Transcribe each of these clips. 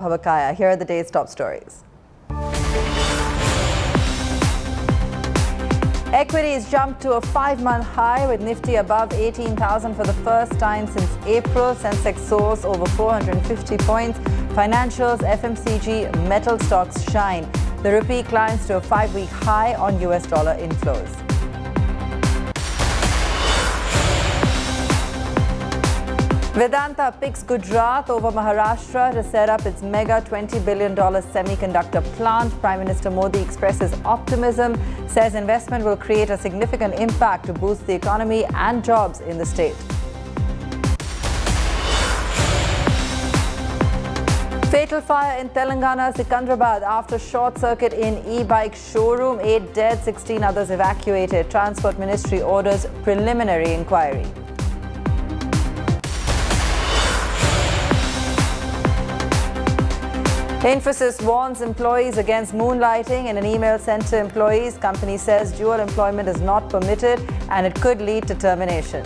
Havakaya. Here are the day's top stories. Equities jumped to a 5-month high with Nifty above 18,000 for the first time since April. Sensex soars over 450 points. Financials, FMCG, metal stocks shine. The rupee climbs to a 5-week high on US dollar inflows. Vedanta picks Gujarat over Maharashtra to set up its mega $20 billion semiconductor plant. Prime Minister Modi expresses optimism, says investment will create a significant impact to boost the economy and jobs in the state. Fatal fire in Telangana, Secunderabad after short circuit in e-bike showroom. 8 dead, 16 others evacuated. Transport Ministry orders preliminary inquiry. Infosys warns employees against moonlighting in an email sent to employees. Company says dual employment is not permitted and it could lead to termination.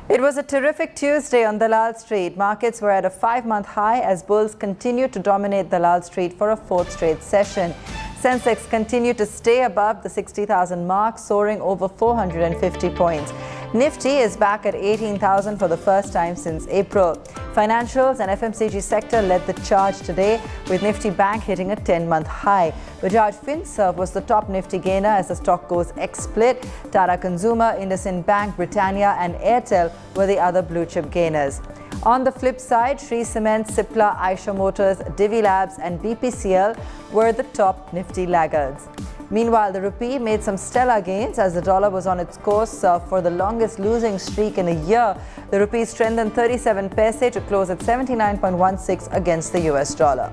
It was a terrific Tuesday on Dalal Street. Markets were at a 5-month high as bulls continued to dominate Dalal Street for a 4th straight session. Sensex continued to stay above the 60,000 mark, soaring over 450 points. Nifty is back at 18,000 for the first time since April. Financials and FMCG sector led the charge today, with Nifty Bank hitting a 10-month high. Bajaj Finserv was the top Nifty gainer as the stock goes ex-split. Tata Consumer, IndusInd Bank, Britannia and Airtel were the other blue-chip gainers. On the flip side, Shree Cement, Cipla, Eicher Motors, Divi Labs and BPCL were the top Nifty laggards. Meanwhile, the rupee made some stellar gains as the dollar was on its course for the longest losing streak in a year. The rupee strengthened 37 paise to close at 79.16 against the US dollar.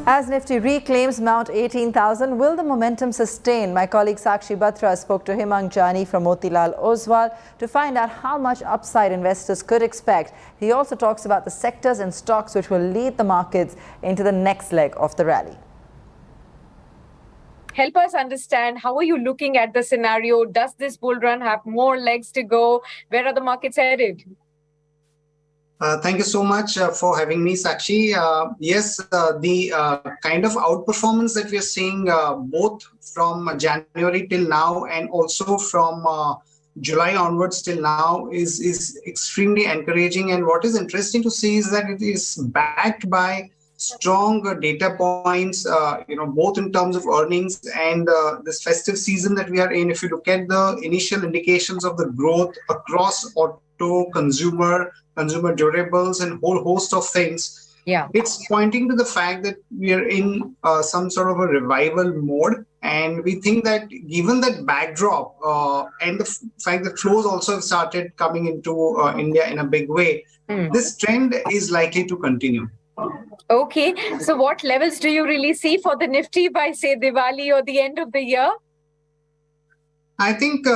As Nifty reclaims Mount 18,000, will the momentum sustain? My colleague Sakshi Batra spoke to Himang Jani from Motilal Oswal to find out how much upside investors could expect. He also talks about the sectors and stocks which will lead the markets into the next leg of the rally. Help us understand, how are you looking at the scenario? Does this bull run have more legs to go? Where are the markets headed? Thank you so much for having me, Sakshi. Yes, the kind of outperformance that we are seeing both from January till now and also from July onwards till now is extremely encouraging. And what is interesting to see is that it is backed by strong data points, both in terms of earnings and this festive season that we are in. If you look at the initial indications of the growth across auto, consumer durables and whole host of things, it's pointing to the fact that we are in some sort of a revival mode. And we think that given that backdrop and the fact that flows also have started coming into India in a big way, this trend is likely to continue. Okay, so what levels do you really see for the Nifty by, say, Diwali or the end of the year? I think,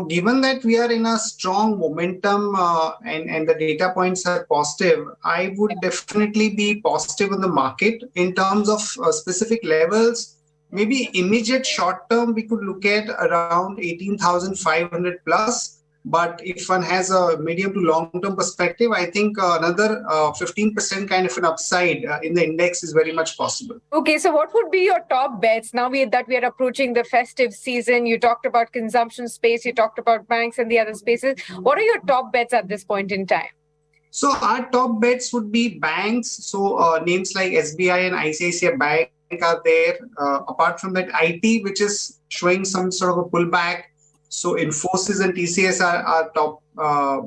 given that we are in a strong momentum and the data points are positive, I would definitely be positive in the market. In terms of specific levels, maybe immediate short term, we could look at around 18,500 plus. But if one has a medium to long term perspective, I think another 15% kind of an upside in the index is very much possible. Okay, so what would be your top bets now that we are approaching the festive season? You talked about consumption space, you talked about banks and the other spaces. What are your top bets at this point in time? So our top bets would be banks. So names like SBI and ICICI Bank are there. Apart from that, IT, which is showing some sort of a pullback. So Infosys and TCS are top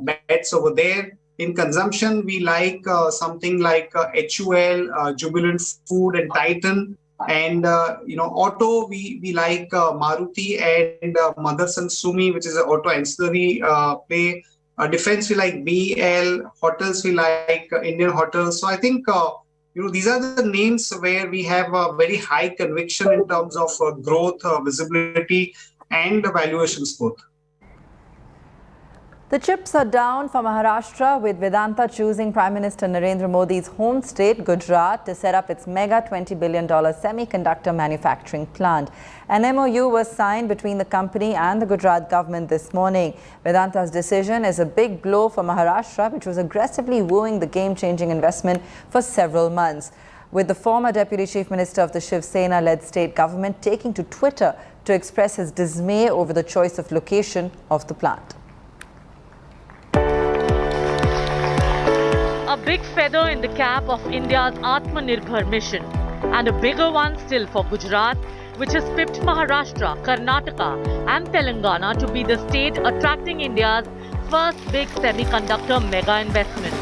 bets over there. In consumption, we like something like HUL, Jubilant Food and Titan. And, auto, we like Maruti and Motherson Sumi, which is an auto ancillary play. Defense, we like BL. Hotels, we like Indian Hotels. So I think, these are the names where we have a very high conviction in terms of growth, visibility, and the valuations both. The chips are down for Maharashtra, with Vedanta choosing Prime Minister Narendra Modi's home state, Gujarat, to set up its mega $20 billion semiconductor manufacturing plant. An MOU was signed between the company and the Gujarat government this morning. Vedanta's decision is a big blow for Maharashtra, which was aggressively wooing the game-changing investment for several months, with the former Deputy Chief Minister of the Shiv Sena-led state government taking to Twitter to express his dismay over the choice of location of the plant. A big feather in the cap of India's Atmanirbhar mission, and a bigger one still for Gujarat, which has pipped Maharashtra, Karnataka and Telangana to be the state attracting India's first big semiconductor mega investment.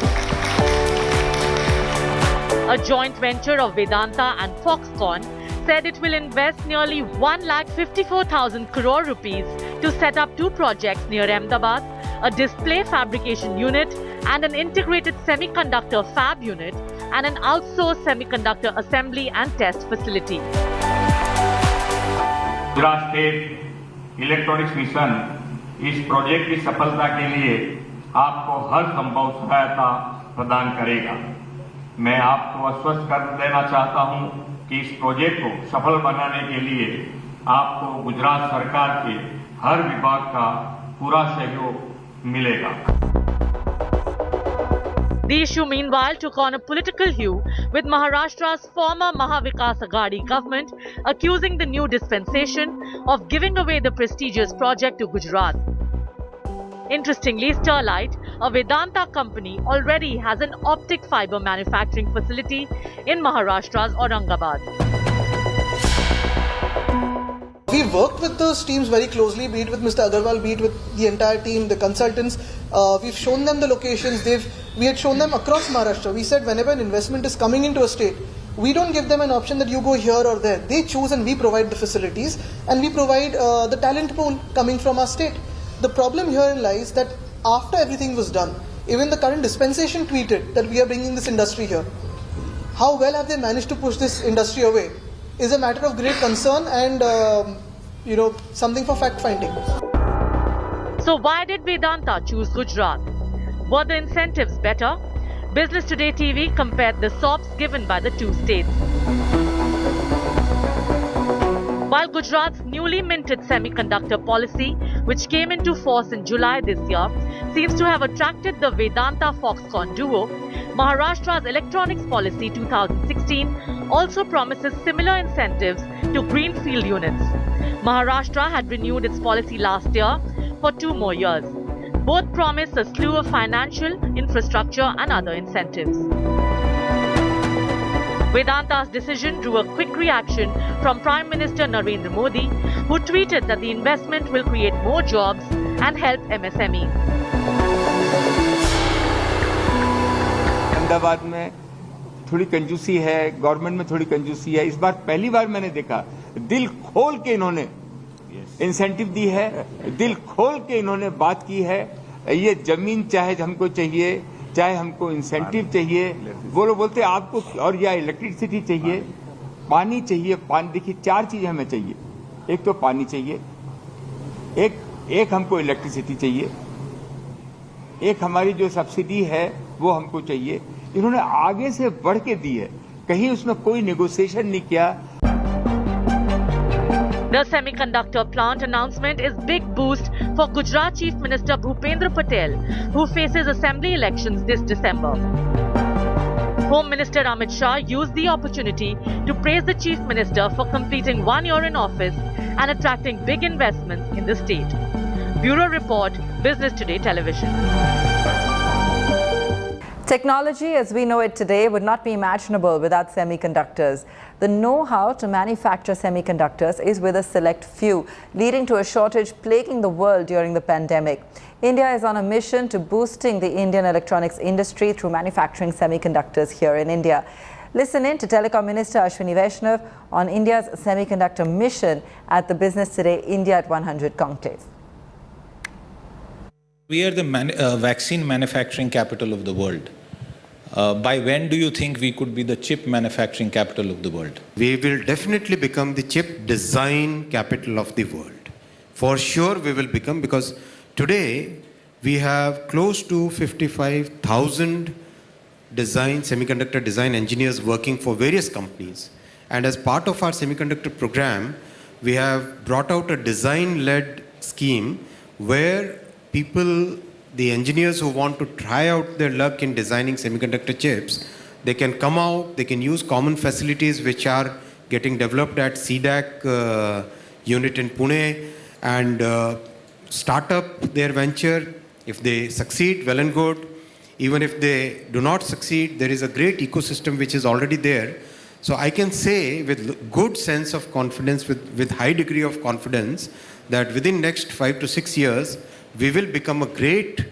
A joint venture of Vedanta and Foxconn said it will invest nearly 1,54,000 crore rupees to set up two projects near Ahmedabad, a display fabrication unit and an integrated semiconductor fab unit, and an outsourced semiconductor assembly and test facility. Gujarat state electronics mission इस project की सफलता के लिए आपको हर संभव सहायता प्रदान करेगा। मैं आपको आश्वस्त कर देना चाहता हूं कि इस प्रोजेक्ट को सफल बनाने के लिए आपको गुजरात सरकार के हर विभाग का पूरा सहयोग मिलेगा। The issue, meanwhile, took on a political hue, with Maharashtra's former Mahavikas Aghadi government accusing the new dispensation of giving away the prestigious project to Gujarat. Interestingly, Sterlite, a Vedanta company, already has an optic fiber manufacturing facility in Maharashtra's Aurangabad. We worked with those teams very closely, be it with Mr. Agarwal, be it with the entire team, the consultants. We've shown them the locations. We had shown them across Maharashtra. We said whenever an investment is coming into a state, we don't give them an option that you go here or there. They choose and we provide the facilities and we provide the talent pool coming from our state. The problem here lies that after everything was done, even the current dispensation tweeted that we are bringing this industry here. How well have they managed to push this industry away is a matter of great concern and something for fact-finding. So why did Vedanta choose Gujarat? Were the incentives better? Business Today TV compared the SOPs given by the two states. While Gujarat's newly minted semiconductor policy, which came into force in July this year, seems to have attracted the Vedanta-Foxconn duo, Maharashtra's electronics policy 2016 also promises similar incentives to greenfield units. Maharashtra had renewed its policy last year for 2 more years. Both promise a slew of financial, infrastructure and other incentives. Vedanta's decision drew a quick reaction from Prime Minister Narendra Modi, who tweeted that the investment will create more jobs and help MSMEs. Ahmedabad में थोड़ी कंजूसी है, government में थोड़ी कंजूसी है। इस बार पहली बार मैंने देखा, दिल खोल के इन्होंने इंसेंटिव दी है, दिल खोल के इन्होंने बात की है। ये जमीन चाहे हमको चाहिए, चाहे हमको इंसेंटिव चाहिए, वो लोग बोलते आपको, और या इलेक्ट्रिसिटी चाहिए, पानी चाहिए। पानी, देखिए 4 चीजें हमें चाहिए। एक तो पानी चाहिए, एक हमको इलेक्ट्रिसिटी चाहिए, एक हमारी जो सब्सिडी है वो हमको चाहिए। इन्होंने आगे से बढ़ के दी है, कहीं उसमें कोई नेगोशिएशन नहीं किया। The semiconductor plant announcement is big boost for Gujarat Chief Minister Bhupendra Patel, who faces assembly elections this December. Home Minister Amit Shah used the opportunity to praise the Chief Minister for completing 1 year in office and attracting big investments in the state. Bureau Report, Business Today Television. Technology as we know it today would not be imaginable without semiconductors. The know-how to manufacture semiconductors is with a select few, leading to a shortage plaguing the world during the pandemic. India is on a mission to boosting the Indian electronics industry through manufacturing semiconductors here in India. Listen in to Telecom Minister Ashwini Vaishnav on India's semiconductor mission at the Business Today India at 100 conclave. We are the vaccine manufacturing capital of the world. By when do you think we could be the chip manufacturing capital of the world? We will definitely become the chip design capital of the world. For sure we will become, because today we have close to 55,000 semiconductor design engineers working for various companies. And as part of our semiconductor program, we have brought out a design-led scheme where people, the engineers who want to try out their luck in designing semiconductor chips, they can come out, they can use common facilities which are getting developed at CDAC unit in Pune and start up their venture. If they succeed, well and good. Even if they do not succeed, there is a great ecosystem which is already there. So I can say with good sense of confidence, with high degree of confidence, that within next 5 to 6 years, we will become a great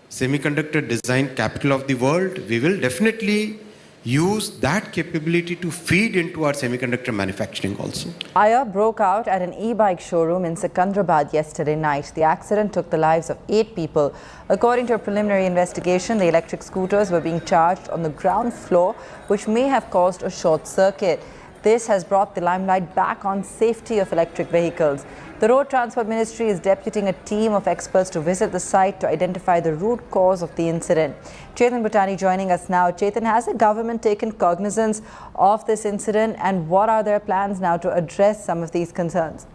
semiconductor design capital of the world. We will definitely use that capability to feed into our semiconductor manufacturing also. Fire broke out at an e-bike showroom in Secunderabad yesterday night. The accident took the lives of 8 people. According to a preliminary investigation, the electric scooters were being charged on the ground floor, which may have caused a short circuit. This has brought the limelight back on safety of electric vehicles. The Road Transport Ministry is deputing a team of experts to visit the site to identify the root cause of the incident. Chetan Bhutani joining us now. Chetan, has the government taken cognizance of this incident, and what are their plans now to address some of these concerns?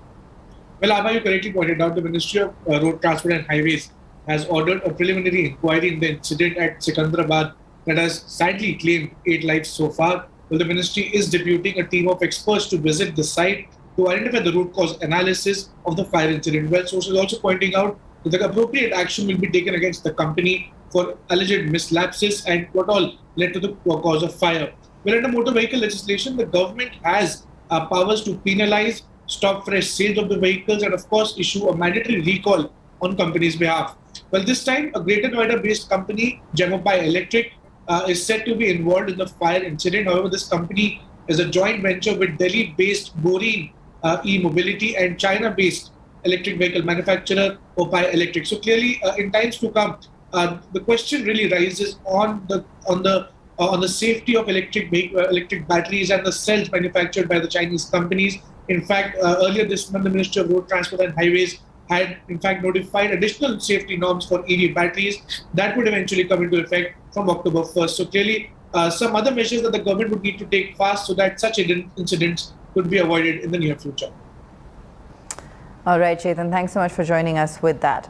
Well, Abha, you correctly pointed out the Ministry of Road Transport and Highways has ordered a preliminary inquiry in the incident at Secunderabad that has sadly claimed 8 lives so far. Well, the ministry is deputing a team of experts to visit the site to identify the root cause analysis of the fire incident. Well, sources also pointing out that the appropriate action will be taken against the company for alleged mislapses and what all led to the cause of fire. Well, under motor vehicle legislation, the government has powers to penalize, stop fresh sales of the vehicles, and of course issue a mandatory recall on companies' behalf. Well, this time, a Greater Noida-based company, Jamopai Electric, is said to be involved in the fire incident. However, this company is a joint venture with Delhi-based Boreen e-mobility and China-based electric vehicle manufacturer Opai Electric. So clearly, in times to come, the question really rises on the safety of electric batteries and the cells manufactured by the Chinese companies. In fact, earlier this month, the Ministry of Road Transport and Highways had in fact notified additional safety norms for EV batteries that would eventually come into effect from October 1st. So clearly, some other measures that the government would need to take fast so that such incidents could be avoided in the near future. All right, Chetan, thanks so much for joining us with that.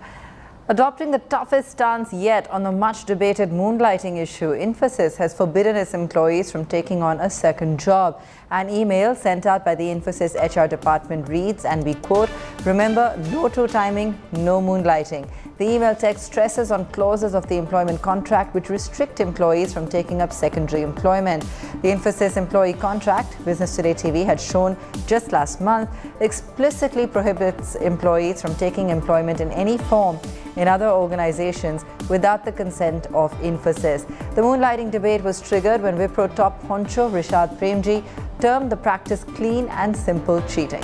Adopting the toughest stance yet on the much-debated moonlighting issue, Infosys has forbidden its employees from taking on a second job. An email sent out by the Infosys HR department reads, and we quote, "Remember, no true timing, no moonlighting." The email text stresses on clauses of the employment contract which restrict employees from taking up secondary employment. The Infosys employee contract, Business Today TV had shown just last month, explicitly prohibits employees from taking employment in any form in other organizations without the consent of Infosys. The moonlighting debate was triggered when Wipro top honcho Rishad Premji termed the practice clean and simple cheating.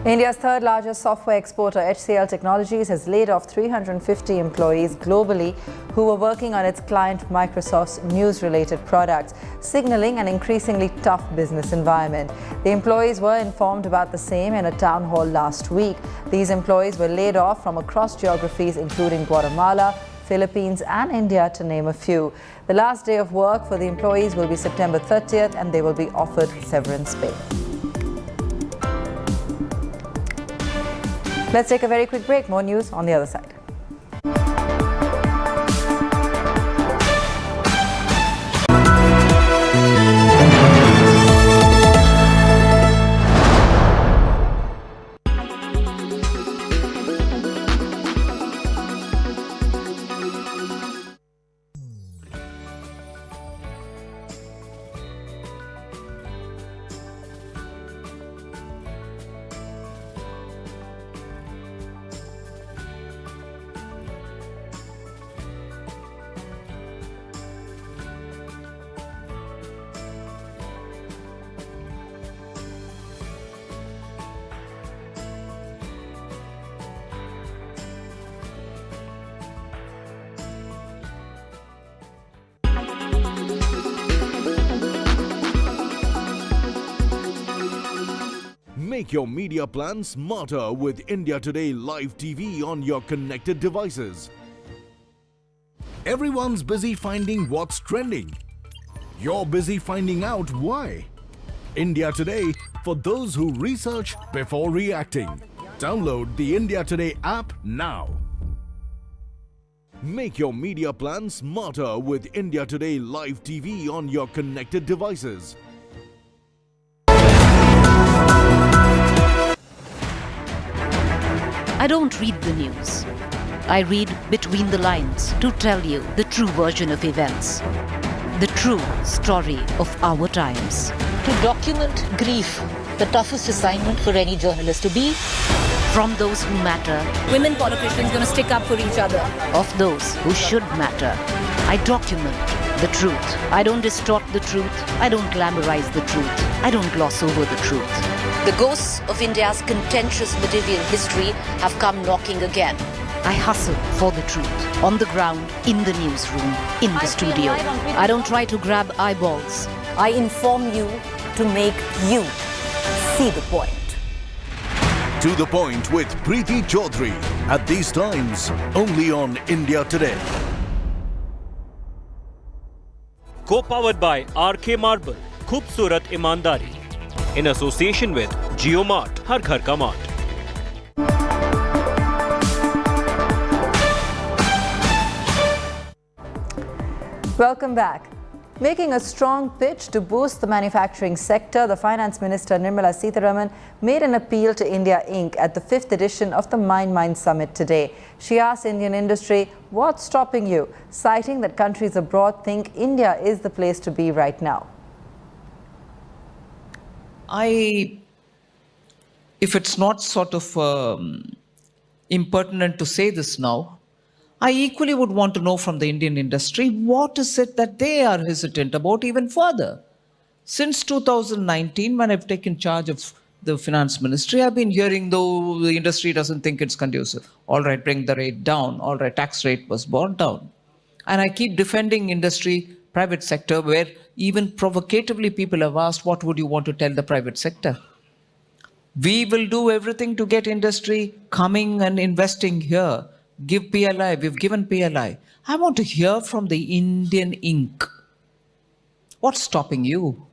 India's third largest software exporter, HCL Technologies, has laid off 350 employees globally who were working on its client Microsoft's news-related products, signaling an increasingly tough business environment. The employees were informed about the same in a town hall last week. These employees were laid off from across geographies including Guatemala, Philippines and India, to name a few. The last day of work for the employees will be September 30th and they will be offered severance pay. Let's take a very quick break. More news on the other side. Make your media plan smarter with India Today Live TV on your connected devices. Everyone's busy finding what's trending. You're busy finding out why. India Today, for those who research before reacting. Download the India Today app now. Make your media plan smarter with India Today Live TV on your connected devices. I don't read the news. I read between the lines to tell you the true version of events, the true story of our times. To document grief, the toughest assignment for any journalist to be. From those who matter. Women politicians going to stick up for each other. Of those who should matter. I document the truth. I don't distort the truth. I don't glamorize the truth. I don't gloss over the truth. The ghosts of India's contentious medieval history have come knocking again. I hustle for the truth. On the ground, in the newsroom, in the studio. I don't try to grab eyeballs. I inform you to make you see the point. To the point with Preeti Chaudhary. At these times, only on India Today. Co-powered by RK Marble, Khoobsurat Imandari. In association with JioMart, Har Ghar Ka Mart. Welcome back. Making a strong pitch to boost the manufacturing sector, the Finance Minister Nirmala Sitharaman made an appeal to India Inc. at the 5th edition of the Mind Summit today. She asked Indian industry, what's stopping you? Citing that countries abroad think India is the place to be right now. If it's not sort of impertinent to say this now, I equally would want to know from the Indian industry, what is it that they are hesitant about even further? Since 2019, when I've taken charge of the finance ministry, I've been hearing, though the industry doesn't think it's conducive. All right, bring the rate down. All right, tax rate was brought down. And I keep defending industry, private sector, where even provocatively people have asked, what would you want to tell the private sector? We will do everything to get industry coming and investing here. Give PLI, we've given PLI. I want to hear from the Indian Inc. What's stopping you?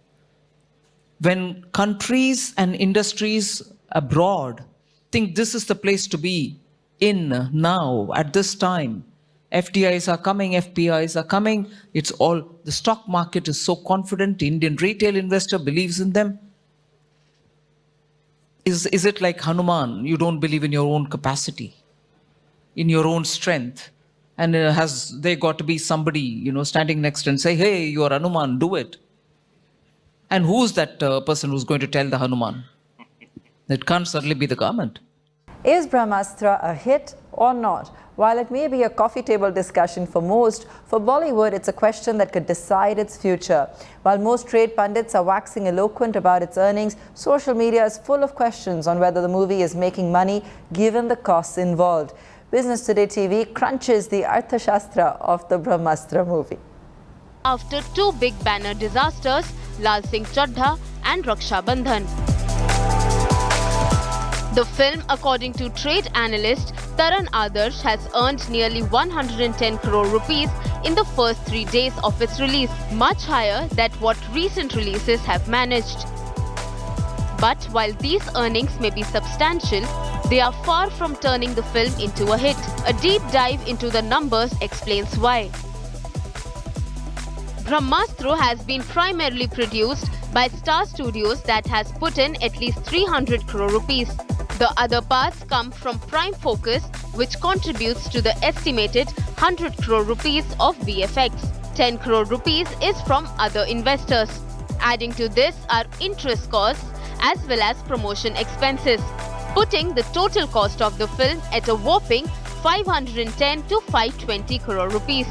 When countries and industries abroad think this is the place to be in now, at this time, FDIs are coming, FPIs are coming, it's all, the stock market is so confident, the Indian retail investor believes in them. Is it like Hanuman, you don't believe in your own capacity? In your own strength, and has they got to be somebody, standing next and say, hey, you're Hanuman, do it. And who's that person who's going to tell the Hanuman? It can't certainly be the government. Is Brahmastra a hit or not? While it may be a coffee table discussion for most, for Bollywood, it's a question that could decide its future. While most trade pundits are waxing eloquent about its earnings, social media is full of questions on whether the movie is making money given the costs involved. Business Today TV crunches the Arthashastra of the Brahmastra movie. After two big banner disasters, Lal Singh Chaddha and Raksha Bandhan. The film, according to trade analyst Taran Adarsh, has earned nearly 110 crore rupees in the first 3 days of its release, much higher than what recent releases have managed. But while these earnings may be substantial, they are far from turning the film into a hit. A deep dive into the numbers explains why. Brahmastra has been primarily produced by Star Studios that has put in at least 300 crore rupees. The other parts come from Prime Focus, which contributes to the estimated 100 crore rupees of VFX. 10 crore rupees is from other investors. Adding to this are interest costs as well as promotion expenses, putting the total cost of the film at a whopping 510 to 520 crore rupees.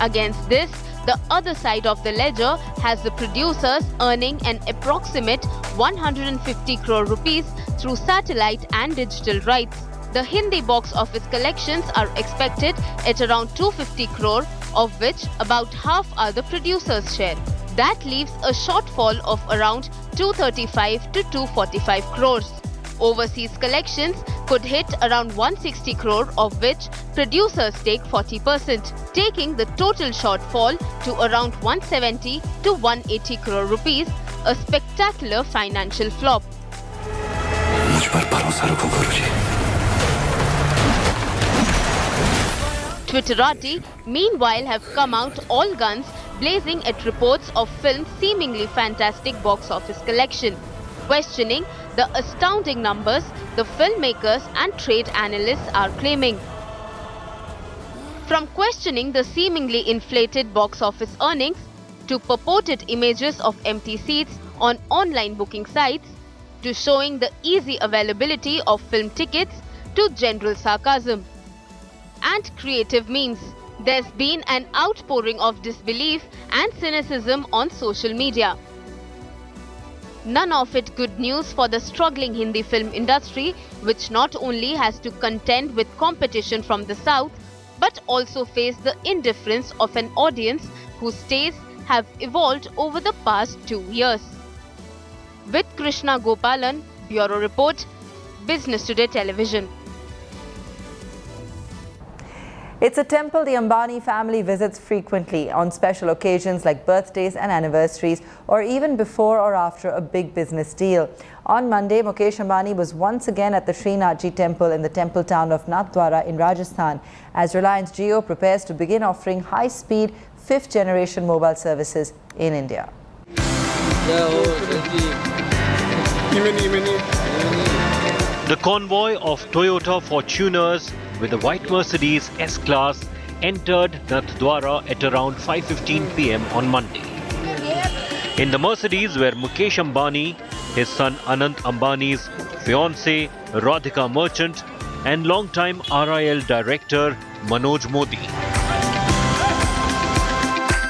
Against this, the other side of the ledger has the producers earning an approximate 150 crore rupees through satellite and digital rights. The Hindi box office collections are expected at around 250 crore, of which about half are the producers' share. That leaves a shortfall of around 235 to 245 crores. Overseas collections could hit around 160 crore, of which producers take 40%, taking the total shortfall to around 170 to 180 crore rupees, a spectacular financial flop. Twitterati, meanwhile, have come out all guns blazing at reports of film's seemingly fantastic box office collection, questioning the astounding numbers the filmmakers and trade analysts are claiming. From questioning the seemingly inflated box office earnings to purported images of empty seats on online booking sites to showing the easy availability of film tickets to general sarcasm and creative memes, there's been an outpouring of disbelief and cynicism on social media. None of it good news for the struggling Hindi film industry, which not only has to contend with competition from the south, but also face the indifference of an audience whose tastes have evolved over the past 2 years. With Krishna Gopalan, Bureau Report, Business Today Television. It's a temple the Ambani family visits frequently on special occasions like birthdays and anniversaries, or even before or after a big business deal. On Monday, Mukesh Ambani was once again at the Srinathji temple in the temple town of Nathdwara in Rajasthan, as Reliance Jio prepares to begin offering high-speed 5th-generation mobile services in India. The convoy of Toyota Fortuners with the white Mercedes S-Class entered Nathdwara at around 5:15 p.m. on Monday. In the Mercedes were Mukesh Ambani, his son Anant Ambani's fiancée Radhika Merchant, and long-time RIL director Manoj Modi.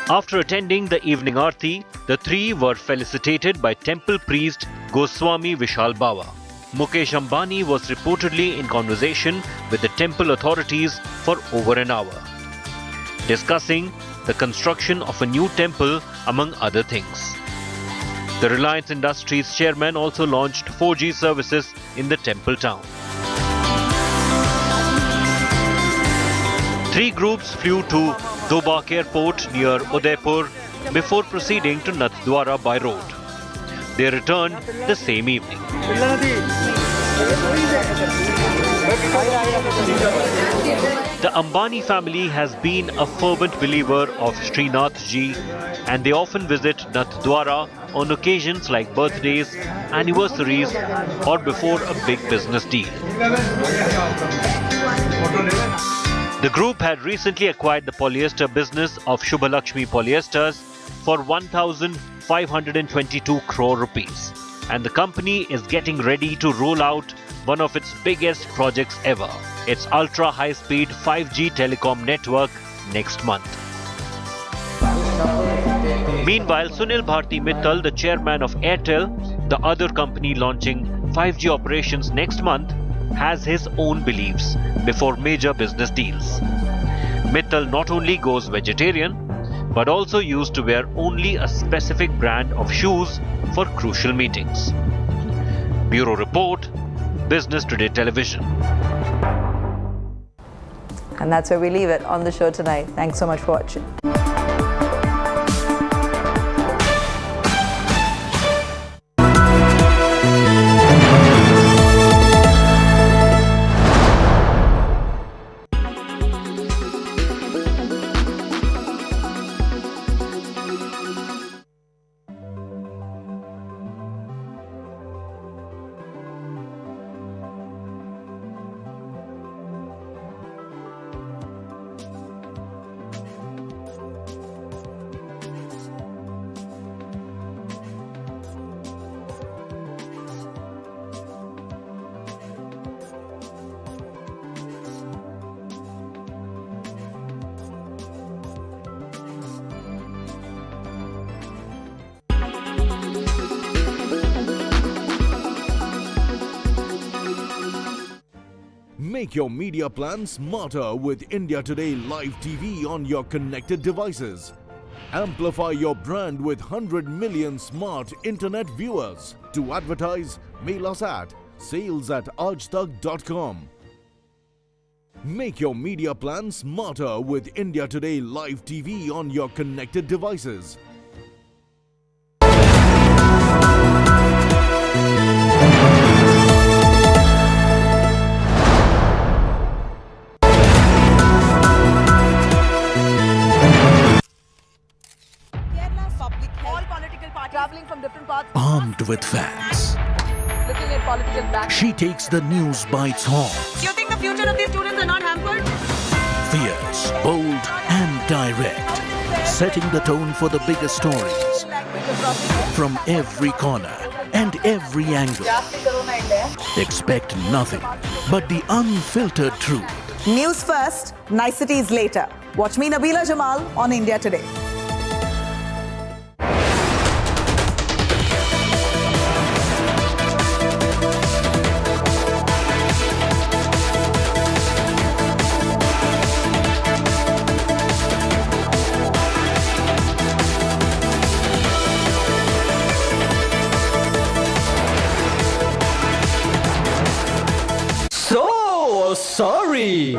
After attending the evening aarti, the three were felicitated by temple priest Goswami Vishal Bawa. Mukesh Ambani was reportedly in conversation with the temple authorities for over an hour, discussing the construction of a new temple among other things. The Reliance Industries chairman also launched 4G services in the temple town. 3 groups flew to Dobak Airport near Udaipur before proceeding to Nathdwara by road. They returned the same evening. The Ambani family has been a fervent believer of Srinathji, and they often visit Nathdwara on occasions like birthdays, anniversaries, or before a big business deal. The group had recently acquired the polyester business of Shubhalakshmi Polyesters for 1,522 crore rupees, and the company is getting ready to roll out one of its biggest projects ever, its ultra-high-speed 5G telecom network, next month. Meanwhile, Sunil Bharti Mittal, the chairman of Airtel, the other company launching 5G operations next month, has his own beliefs before major business deals. Mittal not only goes vegetarian, but also used to wear only a specific brand of shoes for crucial meetings. Bureau Report, Business Today Television. And that's where we leave it on the show tonight. Thanks so much for watching. Make your media plan smarter with India Today Live TV on your connected devices. Amplify your brand with 100 million smart internet viewers. To advertise, mail us at sales@aajtak.com. Make your media plan smarter with India Today Live TV on your connected devices. Traveling from different parts. Armed with facts, Looking at political back. she takes the news by its horns. Do you think the future of these students are not hampered? Fierce, bold and direct, setting the tone for the biggest stories from every corner and every angle. Expect nothing but the unfiltered truth. News first, niceties later. Watch me, Nabila Jamal, on India Today. So sorry.